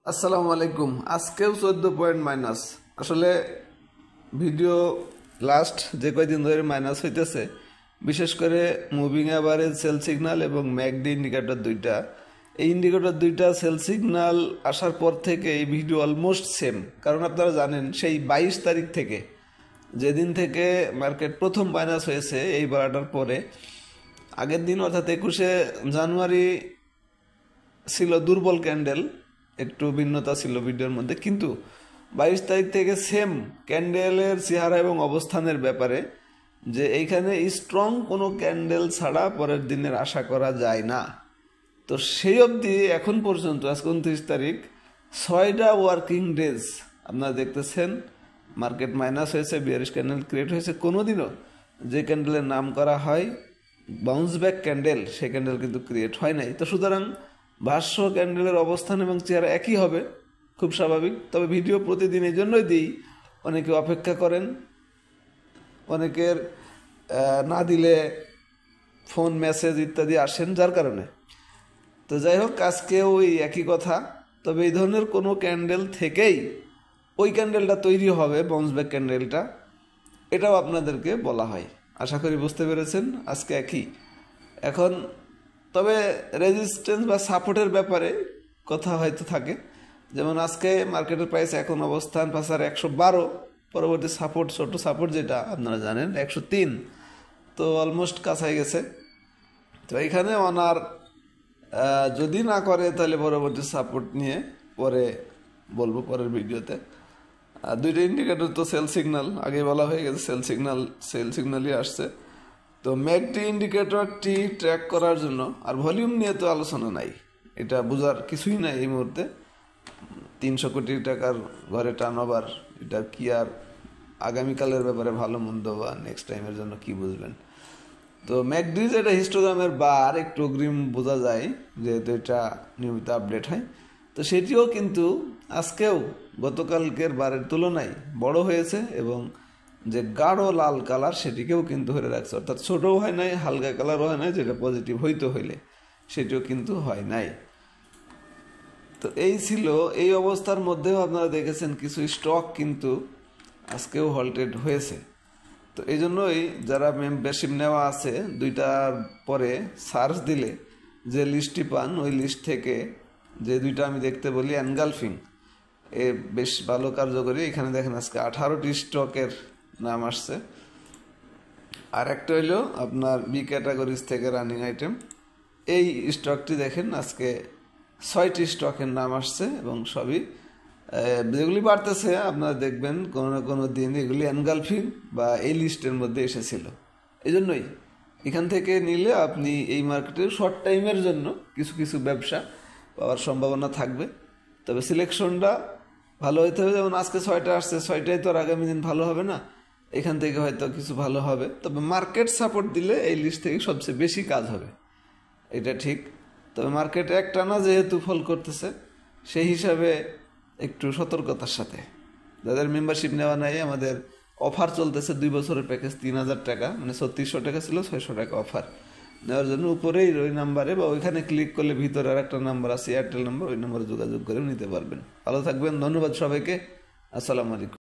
আসসালামু আলাইকুম। আজকেও 14 পয়েন্ট মাইনাস। আসলে ভিডিও লাস্ট যে কয়দিন ধরে মাইনাস হইতেছে, বিশেষ করে মুভিং অ্যাভারেজ, সেল সিগন্যাল এবং ম্যাকডি ইন্ডিকেটর দুইটা। এই ইন্ডিকেটর দুইটা সেল সিগন্যাল আসার পর থেকে এই ভিডিও অলমোস্ট সেম। কারণ আপনারা জানেন সেই 22 তারিখ থেকে, যেদিন থেকে মার্কেট প্রথম মাইনাস হয়েছে এই বারোটার পরে, আগের দিন অর্থাৎ 21শে জানুয়ারি ছিল দুর্বল ক্যান্ডেল, একটু ভিন্নতা ছিল ভিডিওর মধ্যে, কিন্তু 22 তারিখ থেকে সেম ক্যান্ডেলের চেহারা এবং অবস্থানের ব্যাপারে যে এইখানে স্ট্রং কোনো ক্যান্ডেল ছাড়া পরের দিনের আশা করা যায় না। তো সেই অবধি এখন পর্যন্ত আজকে 29 তারিখ, 6টা ওয়ার্কিং ডেজ আপনারা দেখতেছেন মার্কেট মাইনাস হয়েছে, বিয়ারিশ ক্যান্ডেল ক্রিয়েট হয়েছে। কোনোদিনও যে ক্যান্ডেলের নাম করা হয় বাউন্স ব্যাক ক্যান্ডেল, সেই ক্যান্ডেল কিন্তু ক্রিয়েট হয় নাই। তো সুতরাং ভাষ্য ক্যান্ডেলের অবস্থান এবং চেহারা একই হবে, খুব স্বাভাবিক। তবে ভিডিও প্রতিদিন এই জন্যই দিই, অনেকে অপেক্ষা করেন, অনেকের না দিলে ফোন মেসেজ ইত্যাদি আসেন, যার কারণে। তো যাই হোক, আজকে ওই একই কথা। তবে এই ধরনের কোনো ক্যান্ডেল থেকেই ওই ক্যান্ডেলটা তৈরি হবে, বাউন্স ব্যাক ক্যান্ডেলটা, এটাও আপনাদেরকে বলা হয়। আশা করি বুঝতে পেরেছেন। আজকে একই। এখন তবে রেজিস্ট্যান্স বা সাপোর্টের ব্যাপারে কথা হয়তো থাকে। যেমন আজকে মার্কেটের প্রাইস এখন অবস্থান 5112, পরবর্তী সাপোর্ট, ছোট সাপোর্ট যেটা আপনারা জানেন 103, তো অলমোস্ট কাছাই গেছে। তো এখানে ওনার যদি না করে তাহলে পরবর্তী সাপোর্ট নিয়ে পরে বলবো পরের ভিডিওতে। দুইটা ইন্ডিকেটর তো সেল সিগন্যাল আগে বলা হয়ে গেছে, সেল সিগন্যালই আসছে। তো ম্যাকডি ইন্ডিকেটরটি ট্র্যাক করার জন্য, আর ভলিউম নিয়ে তো আলোচনা নাই, এটা বোঝার কিছুই নাই এই মুহূর্তে। 300 কোটি টাকার ঘরে টার্নওভার, এটা কি আর আগামীকালের ব্যাপারে ভালো মন্দ বা নেক্সট টাইমের জন্য কি বুঝবেন। তো ম্যাকডি যেটা হিস্টোগ্রামের বার একটু অগ্রিম বোঝা যায়, যেহেতু এটা নিয়মিত আপডেট হয়। তো সেটিও কিন্তু আজকেও গতকালকের বারের তুলনায় বড় হয়েছে, এবং যে গাঢ় লাল কালার সেটিকেও কিন্তু ধরে রাখছে, অর্থাৎ ছোটও হয় নাই, হালকা কালারও হয় নাই, যেটা পজিটিভ হইতে হইলে সেটিও কিন্তু হয় নাই। তো এই ছিল, এই অবস্থার মধ্যেও আপনারা দেখেছেন কিছু স্টক কিন্তু আজকেও হল্টেড হয়েছে। তো এই জন্যই যারা মেম্বারশিপ নেওয়া আছে, দুইটার পরে সার্চ দিলে যে লিস্টটি পান, ওই লিস্ট থেকে যে দুইটা আমি দেখতে বলি এনগালফিং, এ বেশ ভালো কার্যকরী। এখানে দেখেন আজকে 18টি স্টকের নাম আসছে। আর একটা হইলো আপনার বি ক্যাটাগরিজ থেকে রানিং আইটেম, এই স্টকটি দেখেন আজকে 6টি স্টকের নাম আসছে, এবং সবই যেগুলি বাড়তেছে আপনারা দেখবেন কোনো না কোনো দিন এগুলি এনগালফিং বা এই লিস্টের মধ্যে এসেছিল। এই জন্যই এখান থেকে নিলে আপনি এই মার্কেটের শর্ট টাইমের জন্য কিছু কিছু ব্যবসা পাওয়ার সম্ভাবনা থাকবে। তবে সিলেকশনটা ভালো হইতে হবে। যেমন আজকে 6টা আসছে, 6টাই তো আর আগামী দিন ভালো হবে না, এখান থেকে হয়তো কিছু ভালো হবে। তবে মার্কেট সাপোর্ট দিলে এই লিস্ট থেকে সবচেয়ে বেশি কাজ হবে, এটা ঠিক। তবে মার্কেট একটানা যেহেতু ফল করতেছে, সেই হিসাবে একটু সতর্কতার সাথে। যাদের মেম্বারশিপ নেওয়া নাই, আমাদের অফার চলতেছে 2 বছরের প্যাকেজ 3000 টাকা, মানে 3600 টাকা ছিল, 600 টাকা অফার নেওয়ার জন্য উপরেই ওই নাম্বারে বা ওইখানে ক্লিক করলে ভিতরে আর একটা নাম্বার আছে, এয়ারটেল নাম্বার, ওই নাম্বারে যোগাযোগ করে নিতে পারবেন। ভালো থাকবেন, ধন্যবাদ সবাইকে, আসসালামু আলাইকুম।